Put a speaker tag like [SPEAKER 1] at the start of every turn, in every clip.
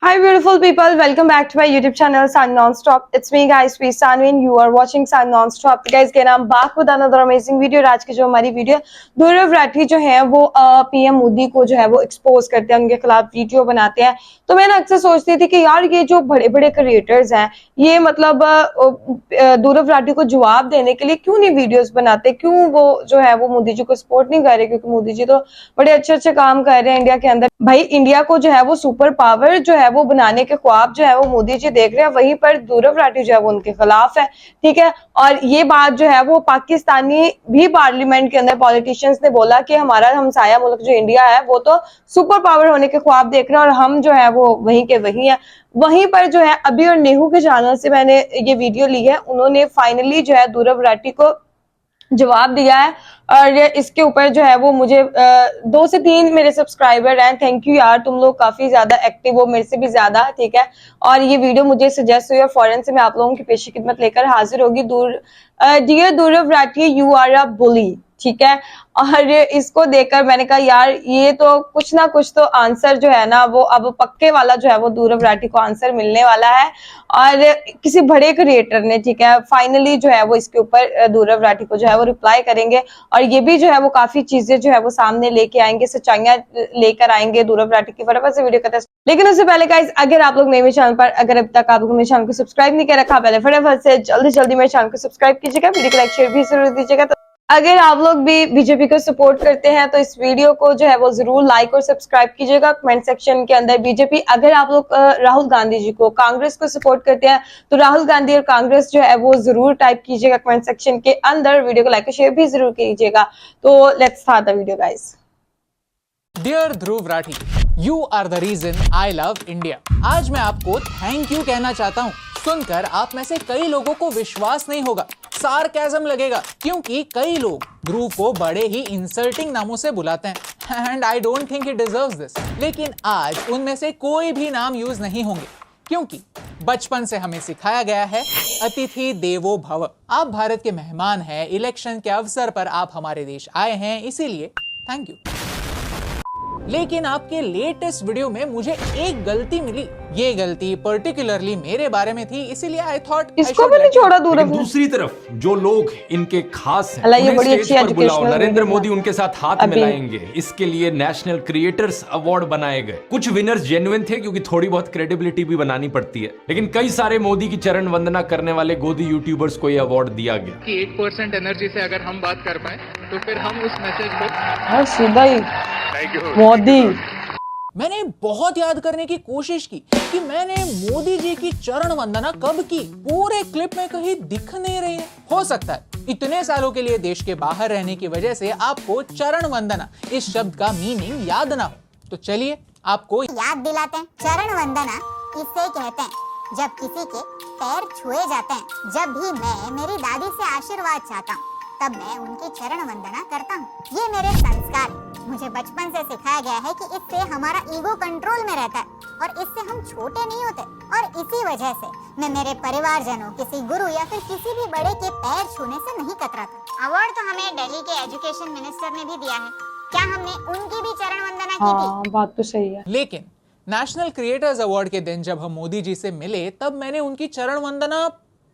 [SPEAKER 1] Hi beautiful people, welcome back to my YouTube channel Sun Non-Stop. It's me guys, Sweet Sanvi and you are watching Sun Non-Stop. तो guys again I'm back with another amazing video. आज की जो हमारी video Dhruv Rathee जो है वो PM Modi को जो है वो एक्सपोज करते हैं, उनके खिलाफ वीडियो बनाते हैं। तो मैं ना अक्सर सोचती थी कि यार ये जो बड़े बड़े क्रिएटर्स हैं ये मतलब ध्रुव राठी को जवाब देने के लिए क्यों नहीं वीडियोस बनाते, क्यों वो जो है वो मोदी जी को सपोर्ट नहीं कर रहे, क्योंकि मोदी जी तो बड़े अच्छे काम कर रहे हैं इंडिया के अंदर। भाई इंडिया को जो है वो सुपर पावर जो है वो बनाने के ख्वाब जो है वो मोदी जी देख रहे हैं, वहीं पर ध्रुव राठी जो है वो उनके खिलाफ है। ठीक है, और ये बात जो है वो पाकिस्तानी भी पार्लियामेंट के अंदर पॉलिटिशियंस ने बोला कि हमारा हमसाया मुल्क जो इंडिया है वो तो सुपर पावर होने के ख्वाब देख रहे हैं और हम जो है वो वहीं के वहीं है। वहीं पर जो है अभी और नेहू के चैनल से मैंने ये वीडियो ली है, उन्होंने फाइनली जो है ध्रुव राठी को जवाब दिया है और इसके ऊपर जो है वो मुझे 2 से 3 मेरे सब्सक्राइबर हैं, थैंक यू यार, तुम लोग काफी ज्यादा एक्टिव हो, मेरे से भी ज्यादा। ठीक है, और ये वीडियो मुझे सजेस्ट हुई और फौरन से मैं आप लोगों की पेशी खिदमत लेकर हाजिर होगी। Dear Dhruv Rathee, you are a bully. ठीक है, और इसको देखकर मैंने कहा यार ये तो कुछ ना कुछ तो आंसर जो है ना वो अब पक्के वाला जो है वो ध्रुव राठी को आंसर मिलने वाला है और किसी बड़े क्रिएटर ने, ठीक है, फाइनली जो है वो इसके ऊपर ध्रुव राठी को जो है वो रिप्लाई करेंगे और ये भी जो है वो काफी चीजें जो है वो सामने लेके आएंगे, सच्चाइयां लेकर आएंगे ध्रुव राठी की। फटाफट से वीडियो करते हैं, लेकिन उससे पहले गाइस अगर आप लोग मेरे चैनल पर अगर अब तक आप लोगों ने चैनल को सब्सक्राइब नहीं कर रखा, पहले फटाफट से जल्दी मेरे चैनल को सब्सक्राइब कीजिएगा, वीडियो को लाइक शेयर भी जरूर दीजिएगा। तो अगर आप लोग भी बीजेपी को सपोर्ट करते हैं तो इस वीडियो को जो है वो जरूर लाइक और सब्सक्राइब कीजिएगा। कमेंट सेक्शन के अंदर बीजेपी, अगर आप लोग राहुल गांधी जी को, कांग्रेस को सपोर्ट करते हैं तो राहुल गांधी और कांग्रेस जो है वो जरूर टाइप कीजिएगा कमेंट सेक्शन के अंदर। वीडियो को लाइक और शेयर भी जरूर कीजिएगा। तो let's start the video guys.
[SPEAKER 2] Dear Dhruv Rathee, you are the reason I love India. आज मैं आपको थैंक यू कहना चाहता हूँ। सुनकर आप में से कई लोगों को विश्वास नहीं होगा, सार्केज़म लगेगा, क्योंकि कई लोग ध्रुव को बड़े ही इंसल्टिंग नामों से बुलाते हैं and I don't think he deserves this. लेकिन आज उनमें से कोई भी नाम यूज नहीं होंगे, क्योंकि बचपन से हमें सिखाया गया है अतिथि देवो भव। आप भारत के मेहमान हैं, इलेक्शन के अवसर पर आप हमारे देश आए हैं, इसीलिए थैंक यू। लेकिन आपके लेटेस्ट वीडियो में मुझे एक गलती मिली, ये गलती पर्टिकुलरली मेरे बारे में थी, इसीलिए आई थॉट
[SPEAKER 1] इसको भी नहीं छोड़ा दूर।
[SPEAKER 3] दूसरी तरफ जो लोग इनके खास हैं,
[SPEAKER 1] ये बड़ी अच्छी एजुकेशनल,
[SPEAKER 3] नरेंद्र मोदी उनके साथ हाथ मिलाएंगे, इसके लिए नेशनल क्रिएटर्स अवार्ड बनाए गए। कुछ विनर्स जेन्युइन थे क्योंकि थोड़ी बहुत क्रेडिबिलिटी भी बनानी पड़ती है, लेकिन कई सारे मोदी की चरण वंदना करने वाले गोदी यूट्यूबर्स को यह अवार्ड दिया गया
[SPEAKER 4] कि 8% एनर्जी से अगर हम बात कर पाए तो फिर हम उस मैसेज को
[SPEAKER 1] सीधा ही मोदी।
[SPEAKER 2] मैंने बहुत याद करने की कोशिश की कि मैंने मोदी जी की चरण वंदना कब की, पूरे क्लिप में कहीं दिख नहीं रही है। हो सकता है इतने सालों के लिए देश के बाहर रहने की वजह से आपको चरण वंदना इस शब्द का मीनिंग याद ना हो। तो चलिए आपको
[SPEAKER 5] याद दिलाते हैं। चरण वंदना इसे कहते हैं जब किसी के पैर छुए जाते हैं। जब भी मैं मेरी दादी से आशीर्वाद चाहता हूँ तब मैं उनकी चरण वंदना करता हूँ। ये मेरे संस्कार है। मुझे बचपन से सिखाया गया है कि इससे हमारा ईगो कंट्रोल में रहता है और इससे हम छोटे नहीं होते। और इसी वजह से मैं मेरे परिवारजनों, किसी गुरु या फिर किसी भी बड़े के पैर छूने से नहीं कतराता। अवार्ड तो हमें दिल्ली के एजुकेशन मिनिस्टर ने भी दिया है, क्या हमने उनकी भी चरण वंदना की थी?
[SPEAKER 1] बात तो सही है।
[SPEAKER 2] लेकिन नेशनल क्रिएटर्स अवार्ड के दिन जब हम मोदी जी से मिले तब मैंने उनकी चरण वंदना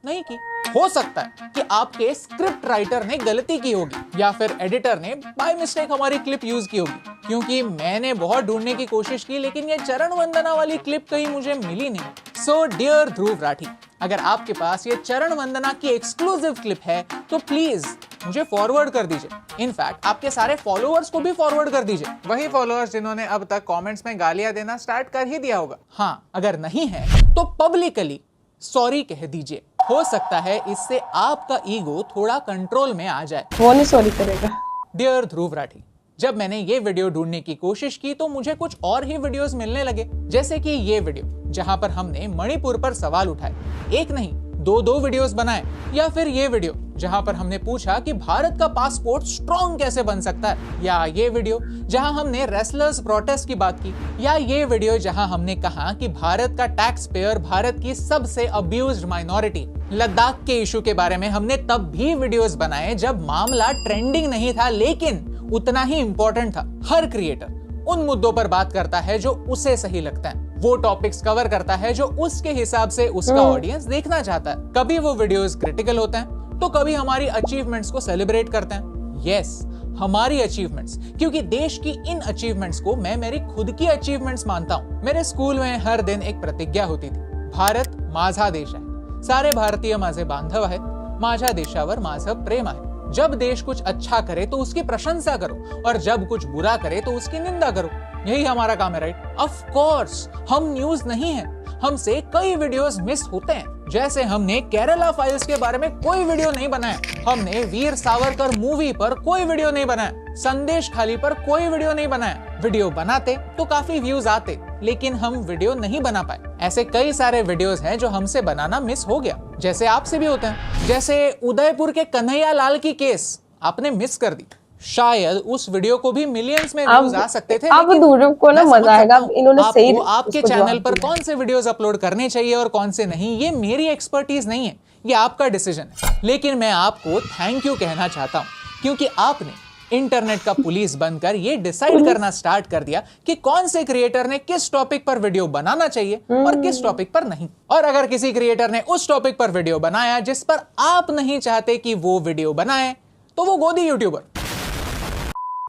[SPEAKER 2] नहीं की। हो सकता है कि आपके स्क्रिप्ट राइटर ने गलती की होगी या फिर एडिटर ने बाय मिस्टेक हमारी क्लिप यूज की होगी, क्योंकि मैंने बहुत ढूंढने की कोशिश की लेकिन ये चरण वंदना वाली क्लिप कहीं मुझे मिली नहीं। सो डियर ध्रुव राठी, अगर आपके पास ये चरण वंदना की एक्सक्लूसिव क्लिप है तो प्लीज मुझे फॉरवर्ड कर दीजिए। इनफैक्ट आपके सारे फॉलोअर्स को भी फॉरवर्ड कर दीजिए, वही फॉलोअर्स जिन्होंने अब तक कमेंट्स में गालियां देना स्टार्ट कर ही दिया होगा। हाँ, अगर नहीं है तो पब्लिकली सॉरी कह दीजिए। हो सकता है इससे आपका ईगो थोड़ा कंट्रोल में आ जाए।
[SPEAKER 1] वो नहीं सॉरी करेगा।
[SPEAKER 2] डियर ध्रुव राठी, जब मैंने ये वीडियो ढूंढने की कोशिश की तो मुझे कुछ और ही वीडियोस मिलने लगे, जैसे कि ये वीडियो जहां पर हमने मणिपुर पर सवाल उठाए, एक नहीं 2 वीडियोस बनाए, या फिर ये वीडियो जहां पर हमने पूछा कि भारत का पासपोर्ट स्ट्रॉन्ग कैसे बन सकता है, या ये वीडियो जहां हमने रेसलर्स प्रोटेस्ट की बात की, या ये वीडियो जहां हमने कहा कि भारत का टैक्स पेयर भारत की सबसे अब्यूज्ड माइनॉरिटी। लद्दाख के इशू के बारे में हमने तब भी वीडियोस बनाए जब मामला ट्रेंडिंग नहीं था, लेकिन उतना ही इंपॉर्टेंट था। हर क्रिएटर उन मुद्दों पर बात करता है जो उसे सही लगता है। वो टॉपिक्स कवर करता है जो उसके हिसाब से उसका ऑडियंस देखना चाहता है। कभी वो वीडियोस क्रिटिकल होते हैं तो कभी हमारी अचीवमेंट्स को सेलिब्रेट करते हैं। यस, हमारी अचीवमेंट्स, क्योंकि देश की इन अचीवमेंट्स को मैं मेरी खुद की अचीवमेंट्स मानता हूं। मेरे स्कूल में हर दिन एक प्रतिज्ञा होती थी, भारत माझा देश है, सारे भारतीय माझे बांधव आहेत, माझ्या देशावर माझं प्रेम आहे। जब देश कुछ अच्छा करे तो उसकी प्रशंसा करो और जब कुछ बुरा करे तो उसकी निंदा करो। यही हमारा काम है, राइट? ऑफ कोर्स हम न्यूज नहीं है, हमसे कई वीडियोस मिस होते हैं। जैसे हमने केरला फाइल्स के बारे में कोई वीडियो नहीं बनाया, हमने वीर सावरकर मूवी पर कोई वीडियो नहीं बनाया, संदेश खाली पर कोई वीडियो नहीं बनाया। वीडियो बनाते तो काफी व्यूज आते, लेकिन हम वीडियो नहीं बना पाए। ऐसे कई सारे वीडियोस हैं जो हमसे बनाना मिस हो गया, जैसे आपसे भी होते हैं। जैसे उदयपुर के कन्हैया लाल की केस आपने मिस कर दी। शायद उस वीडियो को भी मिलियंस में व्यूज आ सकते थे,
[SPEAKER 1] अब
[SPEAKER 2] लेकिन
[SPEAKER 1] दूरों को ना
[SPEAKER 2] मैं समझ
[SPEAKER 1] मजा आएगा,
[SPEAKER 2] सकता हूं
[SPEAKER 1] इन्होंने सही
[SPEAKER 2] आपको आपके
[SPEAKER 1] उसको
[SPEAKER 2] चैनल
[SPEAKER 1] जवाब
[SPEAKER 2] पर
[SPEAKER 1] दिया।
[SPEAKER 2] कौन से वीडियोस अपलोड करने चाहिए और कौन से नहीं, ये मेरी एक्सपर्टीज नहीं है, ये आपका डिसीजन है। लेकिन मैं आपको थैंक यू कहना चाहता हूं, क्योंकि आपने इंटरनेट का पुलिस बनकर ये डिसाइड करना स्टार्ट कर दिया कि कौन से क्रिएटर ने किस टॉपिक पर वीडियो बनाना चाहिए और किस टॉपिक पर नहीं। और अगर किसी क्रिएटर ने उस टॉपिक पर वीडियो बनाया जिस पर आप नहीं चाहते कि वो वीडियो बनाए, तो वो गोदी यूट्यूबर।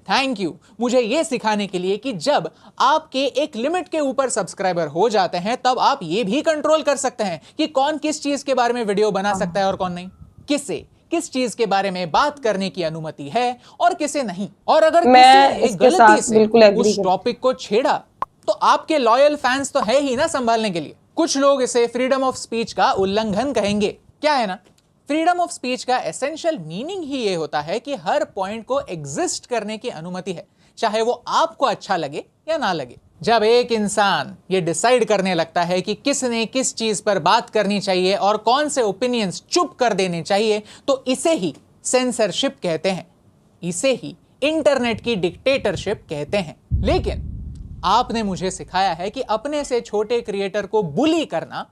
[SPEAKER 2] थैंक यू मुझे ये सिखाने के लिए कि जब आपके एक लिमिट के ऊपर सब्सक्राइबर हो जाते हैं तब आप ये भी कंट्रोल कर सकते हैं कि कौन किस चीज के बारे में वीडियो बना सकता है और कौन नहीं, किसे किस चीज के बारे में बात करने की अनुमति है और किसे नहीं। और अगर
[SPEAKER 1] मैं
[SPEAKER 2] किसी
[SPEAKER 1] इसके
[SPEAKER 2] गलती
[SPEAKER 1] साथ
[SPEAKER 2] से
[SPEAKER 1] बिल्कुल एग्री
[SPEAKER 2] उस टॉपिक को छेड़ा तो आपके लॉयल फैंस तो है ही ना संभालने के लिए। कुछ लोग इसे फ्रीडम ऑफ स्पीच का उल्लंघन कहेंगे। क्या है ना, फ्रीडम ऑफ स्पीच का एसेंशियल मीनिंग ही ये होता है कि हर पॉइंट को एग्जिस्ट करने की अनुमति है, चाहे वो आपको अच्छा लगे या ना लगे। जब एक इंसान ये डिसाइड करने लगता है कि किसने किस चीज पर बात करनी चाहिए और कौन से ओपिनियंस चुप कर देने चाहिए, तो इसे ही सेंसरशिप कहते हैं, इसे ही इंटरनेट की डिक्टेटरशिप कहते हैं। लेकिन आपने मुझे सिखाया है कि अपने से छोटे क्रिएटर को बुली करना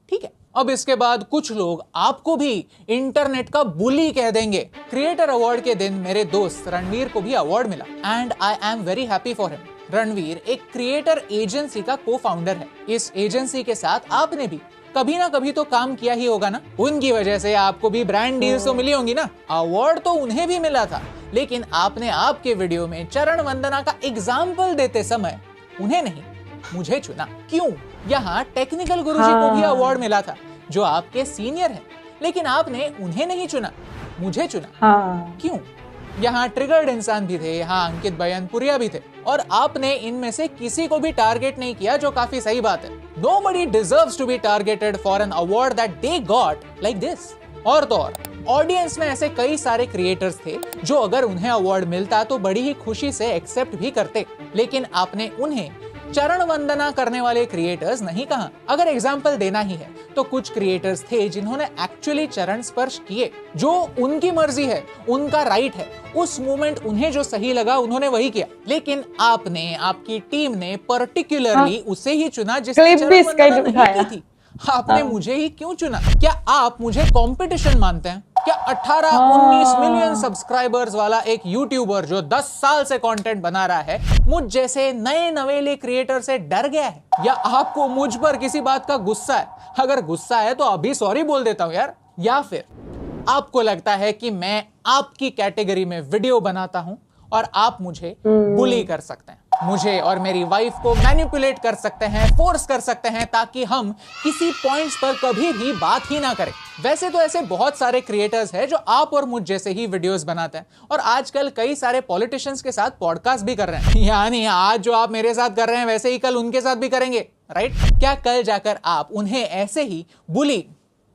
[SPEAKER 2] ठीक है। अब इसके बाद कुछ लोग आपको भी इंटरनेट का बुली कह देंगे। क्रिएटर अवार्ड के दिन मेरे दोस्त रणवीर को भी अवार्ड मिला and I am very happy for him. Ranveer एक क्रिएटर एजेंसी का को-फाउंडर है। इस एजेंसी के साथ आपने भी कभी ना कभी तो काम किया ही होगा ना, उनकी वजह से आपको भी ब्रांड डील्स तो मिली होंगी ना। अवार्ड तो उन्हें भी मिला था, लेकिन आपने आपके वीडियो में चरण वंदना का एग्जाम्पल देते समय उन्हें नहीं मुझे चुना। क्यों? यहाँ टेक्निकल गुरुजी को भी अवार्ड मिला था जो आपके सीनियर हैं, लेकिन आपने उन्हें नहीं चुना, मुझे चुना। क्यों? यहाँ ट्रिगर्ड इंसान भी थे, यहाँ अंकित बयानपुरिया भी थे, और आपने इनमें से किसी को भी टारगेट नहीं किया, जो काफी सही बात है। Nobody deserves to be targeted for an award that they got like this। और तो और ऑडियंस में ऐसे कई सारे क्रिएटर्स थे जो अगर उन्हें अवार्ड मिलता तो बड़ी ही खुशी से एक्सेप्ट भी करते, लेकिन आपने उन्हें चरण वंदना करने वाले क्रिएटर्स नहीं कहा। अगर एग्जाम्पल देना ही है तो कुछ क्रिएटर्स थे जिन्होंने एक्चुअली चरण स्पर्श किए, जो उनकी मर्जी है, उनका राइट है, उस मोमेंट उन्हें जो सही लगा उन्होंने वही किया। लेकिन आपने, आपकी टीम ने पर्टिकुलरली उसे ही चुना जिसने चरण वंदना नहीं की थी। आपने मुझे ही क्यों चुना? क्या आप मुझे कंपटीशन मानते हैं? क्या 18-19 मिलियन सब्सक्राइबर्स वाला एक यूट्यूबर जो 10 साल से कंटेंट बना रहा है मुझ जैसे नए नवेले क्रिएटर से डर गया है? या आपको मुझ पर किसी बात का गुस्सा है? अगर गुस्सा है तो अभी सॉरी बोल देता हूं यार। या फिर आपको लगता है कि मैं आपकी कैटेगरी में वीडियो बनाता हूं और आप मुझे बुली कर सकते हैं, मुझे और मेरी वाइफ को मैनिपुलेट कर सकते हैं, फोर्स कर सकते हैं, ताकि हम किसी पॉइंट्स पर कभी भी बात ही ना करें। वैसे तो ऐसे बहुत सारे क्रिएटर्स हैं जो आप और मुझ जैसे ही वीडियोस बनाते हैं, और आजकल कई सारे पॉलिटिशियंस के साथ पॉडकास्ट भी कर रहे हैं। यानी आज जो आप मेरे साथ कर रहे हैं वैसे ही कल उनके साथ भी करेंगे, राइट? क्या कल जाकर आप उन्हें ऐसे ही बुली,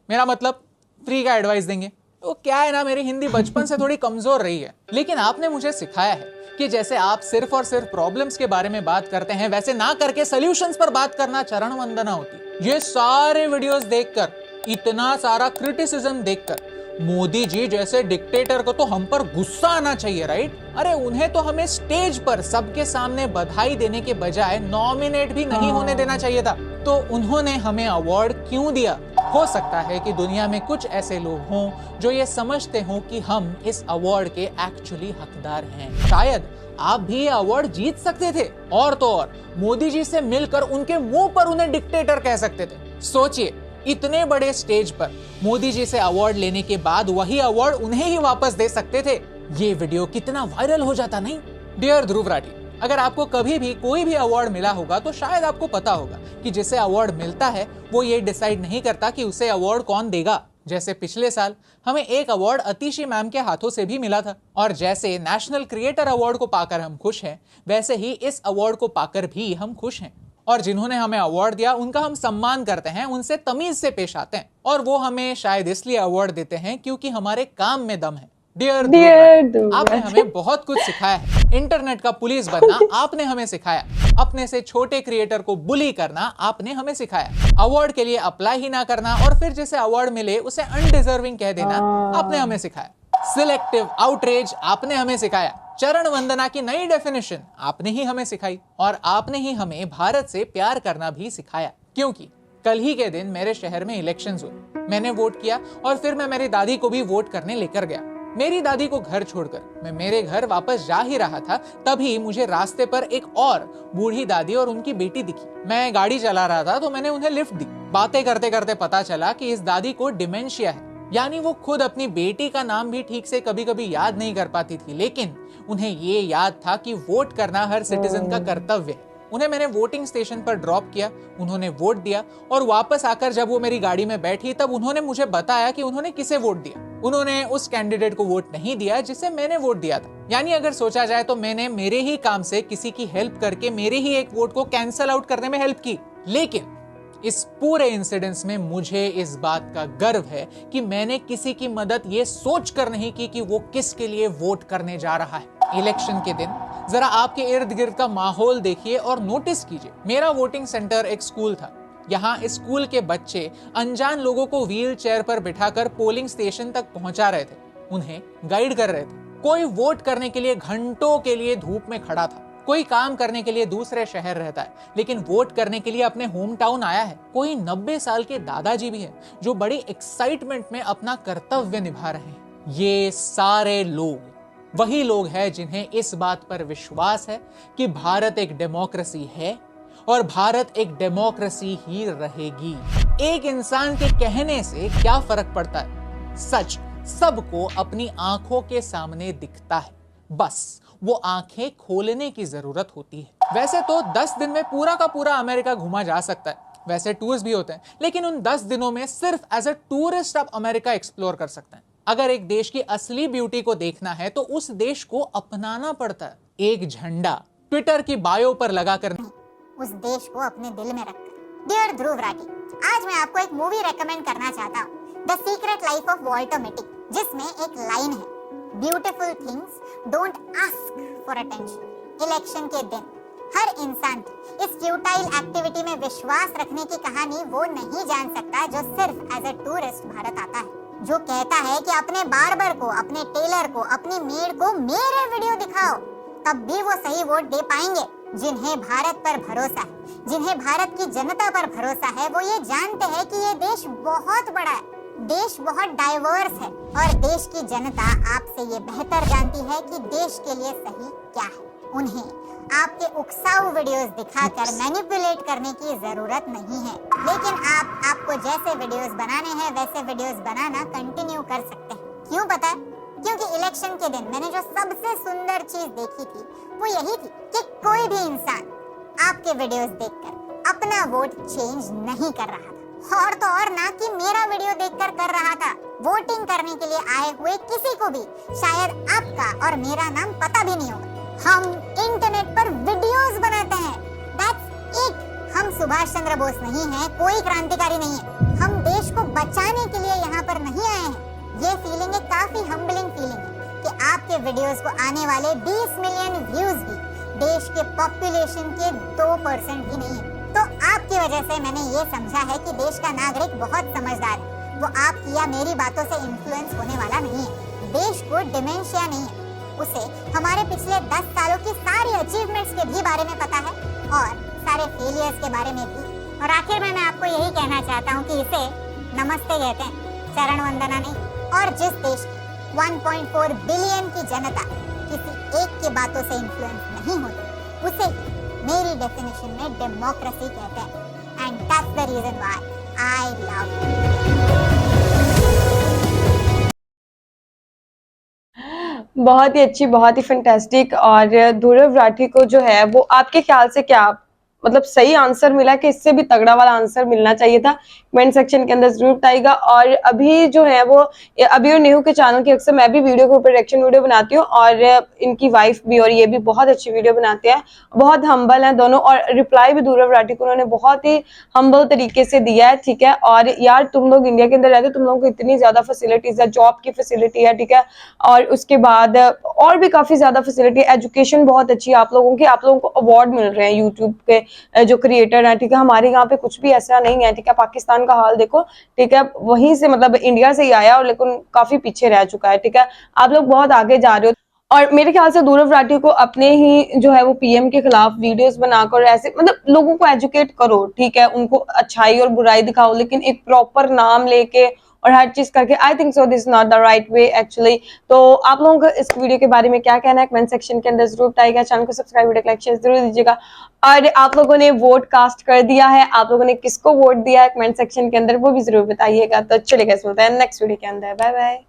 [SPEAKER 2] मेरा मतलब फ्री का एडवाइस देंगे? तो क्या है ना, मेरी हिंदी बचपन से थोड़ी कमजोर रही है, लेकिन आपने मुझे सिखाया है कि जैसे आप सिर्फ और सिर्फ प्रॉब्लम्स के बारे में बात करते हैं, वैसे ना करके सॉल्यूशंस पर बात करना चरण वंदना होती। ये सारे वीडियोस देखकर, इतना सारा क्रिटिसिज्म देखकर मोदी जी जैसे डिक्टेटर को तो हम पर गुस्सा आना चाहिए, राइट? अरे उन्हें तो हमें स्टेज पर सबके सामने बधाई देने के बजाय नॉमिनेट भी नहीं होने देना चाहिए था। तो उन्होंने हमें अवार्ड क्यों दिया? हो सकता है कि दुनिया में कुछ ऐसे लोग हों जो ये समझते हों कि हम इस अवार्ड के एक्चुअली हकदार हैं। शायद आप भी ये अवार्ड जीत सकते थे, और तो और मोदी जी से मिलकर उनके मुंह पर उन्हें डिक्टेटर कह सकते थे। सोचिए, इतने बड़े स्टेज पर मोदी जी से अवार्ड लेने के बाद वही अवार्ड उन्हें ही वापस दे सकते थे। ये वीडियो कितना वायरल हो जाता, नहीं? डियर ध्रुव राठी, अगर आपको कभी भी कोई भी अवार्ड मिला होगा तो शायद आपको पता होगा कि जिसे अवार्ड मिलता है वो ये डिसाइड नहीं करता कि उसे अवार्ड कौन देगा। जैसे पिछले साल हमें एक अवार्ड अतिशी मैम के हाथों से भी मिला था, और जैसे नेशनल क्रिएटर अवार्ड को पाकर हम खुश हैं, वैसे ही इस अवार्ड को पाकर भी हम खुश हैं। और जिन्होंने हमें अवार्ड दिया उनका हम सम्मान करते हैं, उनसे तमीज से पेश आते हैं, और वो हमें शायद इसलिए अवार्ड देते हैं क्योंकि हमारे काम में दम है। डियर ध्रुव, आपने हमें बहुत कुछ सिखाया है। इंटरनेट का पुलिस बनना आपने हमें सिखाया। अपने से छोटे क्रिएटर को बुली करना आपने हमें सिखाया। अवार्ड के लिए अप्लाई ही ना करना और फिर जिसे अवार्ड मिले उसे अनडिजर्विंग कह देना आपने हमें सिखाया। सिलेक्टिव आउटरीच आपने हमें सिखाया। चरण वंदना की नई डेफिनेशन आपने ही हमें सिखाई, और आपने ही हमें भारत से प्यार करना भी सिखाया। क्योंकि कल ही के दिन मेरे शहर में इलेक्शंस हुए, मैंने वोट किया और फिर मैं मेरी दादी को भी वोट करने लेकर गया। मेरी दादी को घर छोड़कर मैं मेरे घर वापस जा ही रहा था, तभी मुझे रास्ते पर एक और बूढ़ी दादी और उनकी बेटी दिखी। मैं गाड़ी चला रहा था तो मैंने उन्हें लिफ्ट दी। बातें करते करते पता चला कि इस दादी को डिमेंशिया है, यानी वो खुद अपनी बेटी का नाम भी ठीक से कभी कभी याद नहीं कर पाती थी, लेकिन उन्हें ये याद था कि वोट करना हर सिटीजन का कर्तव्य है। उन्हें मैंने वोटिंग स्टेशन पर ड्रॉप किया, उन्होंने वोट दिया, और वापस आकर जब वो मेरी गाड़ी में बैठी तब उन्होंने मुझे बताया कि उन्होंने किसे वोट दिया। उन्होंने उस कैंडिडेट को वोट नहीं दिया जिसे मैंने वोट दिया था। यानी अगर सोचा जाए तो मैंने मेरे ही काम से किसी की हेल्प करके मेरे ही एक वोट को कैंसल आउट करने में हेल्प की। लेकिन इस पूरे इंसिडेंस में मुझे इस बात का गर्व है कि मैंने किसी की मदद ये सोच कर नहीं की कि वो किसके लिए वोट करने जा रहा है। इलेक्शन के दिन जरा आपके इर्द गिर्द का माहौल देखिए और नोटिस कीजिए। मेरा वोटिंग सेंटर एक स्कूल था। यहाँ स्कूल के बच्चे अनजान लोगों को व्हील चेयर पर बिठाकर पोलिंग स्टेशन तक पहुंचा रहे थे, उन्हें गाइड कर रहे थे। कोई वोट करने के लिए घंटों के लिए धूप में खड़ा था, कोई काम करने के लिए दूसरे शहर रहता है लेकिन वोट करने के लिए अपने होम टाउन आया है। कोई 90 साल के दादाजी भी हैं जो बड़ी एक्साइटमेंट में अपना कर्तव्य निभा रहे हैं। ये सारे लोग वही लोग हैं जिन्हें इस बात पर विश्वास है कि भारत एक डेमोक्रेसी है और भारत एक डेमोक्रेसी ही रहेगी। एक इंसान के कहने से क्या फर्क पड़ता है? सच सबको अपनी आंखों के सामने दिखता है, बस वो आंखें खोलने की जरूरत होती है। वैसे तो 10 दिन में पूरा का पूरा अमेरिका घूमा जा सकता है, वैसे टूर्स भी होते हैं, लेकिन उन 10 दिनों में सिर्फ एज अ टूरिस्ट आप अमेरिका एक्सप्लोर कर सकते हैं। अगर एक देश की असली ब्यूटी को देखना है तो उस देश को अपनाना पड़ता है। एक झंडा ट्विटर की बायो पर लगाकर नहीं,
[SPEAKER 5] उस देश को अपने दिल में रखकर। डियर ध्रुव राठी, आज मैं आपको एक मूवी रेकमेंड करना चाहता हूँ, the secret life of Walter Mitty, जिसमें एक लाइन है, beautiful things don't ask for attention. Election के दिन हर इंसान की इस फ्यूटाइल एक्टिविटी में विश्वास रखने की कहानी वो नहीं जान सकता जो सिर्फ एज अ टूरिस्ट भारत आता है, जो कहता है कि अपने बार्बर को, अपने टेलर को, अपनी मेड को मेरे वीडियो दिखाओ, तब भी वो सही वोट दे पाएंगे। जिन्हें भारत पर भरोसा है, जिन्हें भारत की जनता पर भरोसा है, वो ये जानते हैं कि ये देश बहुत बड़ा है, देश बहुत डाइवर्स है, और देश की जनता आपसे ये बेहतर जानती है कि देश के लिए सही क्या है। उन्हें आपके उकसाऊ वीडियोस दिखाकर मैनिपुलेट करने की जरूरत नहीं है, लेकिन आपको जैसे वीडियोस बनाने हैं वैसे वीडियोस बनाना कंटिन्यू कर सकते हैं। क्यों पता है? क्योंकि इलेक्शन के दिन मैंने जो सबसे सुंदर चीज देखी थी वो यही थी कि कोई भी इंसान आपके वीडियोस देखकर अपना वोट चेंज नहीं कर रहा था, और तो और ना कि मेरा वीडियो देखकर कर रहा था। वोटिंग करने के लिए आए हुए किसी को भी शायद आपका और मेरा नाम पता भी नहीं होगा। हम इंटरनेट पर वीडियोस बनाते हैं, दैट्स इट। हम सुभाष चंद्र बोस नहीं हैं, कोई क्रांतिकारी नहीं है। हम देश को बचाने के लिए यहाँ पर नहीं आए हैं। ये फीलिंग एक काफी हम्बलिंग फीलिंग है कि आपके वीडियोस को आने वाले 20 मिलियन व्यूज भी देश के पॉपुलेशन के 2% भी नहीं है। तो आपकी वजह से मैंने ये समझा है कि देश का नागरिक बहुत समझदार है, वो आपकी या मेरी बातों से इन्फ्लुएंस होने वाला नहीं है। देश को डिमेंशिया नहीं है, उसे हमारे पिछले 10 सालों की सारी अचीवमेंट्स के भी बारे में पता है और सारे फेलियर्स के बारे में भी और आखिर में मैं आपको यही कहना चाहता हूँ कि इसे नमस्ते कहते हैं, चरण वंदना नहीं। और जिस देश की 1.4 बिलियन की जनता किसी एक की बातों से इन्फ्लुएंस नहीं होती, उसे मेरी डेफिनेशन में डेमोक्रेसी कहते हैं। And that's the reason why I love.
[SPEAKER 1] बहुत ही अच्छी, बहुत ही फैंटास्टिक। और ध्रुव राठी को जो है वो आपके ख्याल से क्या मतलब सही आंसर मिला कि इससे भी तगड़ा वाला आंसर मिलना चाहिए था? कमेंट सेक्शन के अंदर जरूर बताइएगा। और अभी जो है वो अभी और नेहू के चैनल की अक्सर मैं भी वीडियो के ऊपर रिएक्शन वीडियो बनाती हूँ, और इनकी वाइफ भी और ये भी बहुत अच्छी वीडियो बनाते हैं, बहुत हम्बल हैं दोनों। और रिप्लाई भी ध्रुव राठी को उन्होंने बहुत ही हम्बल तरीके से दिया है, ठीक है। और यार तुम लोग इंडिया के अंदर रहते हो, तुम लोगों को इतनी ज्यादा फैसिलिटीज है, जॉब की फैसिलिटी है, ठीक है, और उसके बाद और भी काफी ज्यादा फैसिलिटी, एजुकेशन बहुत अच्छी है आप लोगों की, आप लोगों को अवार्ड मिल रहे हैं यूट्यूब के जो क्रिएटर है, ठीक है। हमारे यहाँ पे कुछ भी ऐसा नहीं है, ठीक है। पाकिस्तान का हाल देखो, ठीक है, वहीं से मतलब इंडिया से ही आया और लेकिन काफी पीछे रह चुका है, ठीक है। आप लोग बहुत आगे जा रहे हो। और मेरे ख्याल से ध्रुव राठी को अपने ही जो है वो पीएम के खिलाफ वीडियोस बनाकर ऐसे मतलब लोगों को एजुकेट करो, ठीक है, उनको अच्छाई और बुराई दिखाओ, लेकिन एक प्रॉपर नाम लेके और हर चीज करके, I think so this not the right way actually. तो आप लोगों को इस वीडियो के बारे में क्या कहना है कमेंट सेक्शन के अंदर जरूर बताइएगा। चैनल को सब्सक्राइब, वीडियो लाइक, शेयर जरूर दीजिएगा। और आप लोगों ने वोट कास्ट कर दिया है, आप लोगों ने किसको वोट दिया है कमेंट सेक्शन के अंदर वो भी जरूर बताइएगा। तो चलिए गाइस, मिलते हैं नेक्स्ट वीडियो के अंदर। Bye bye.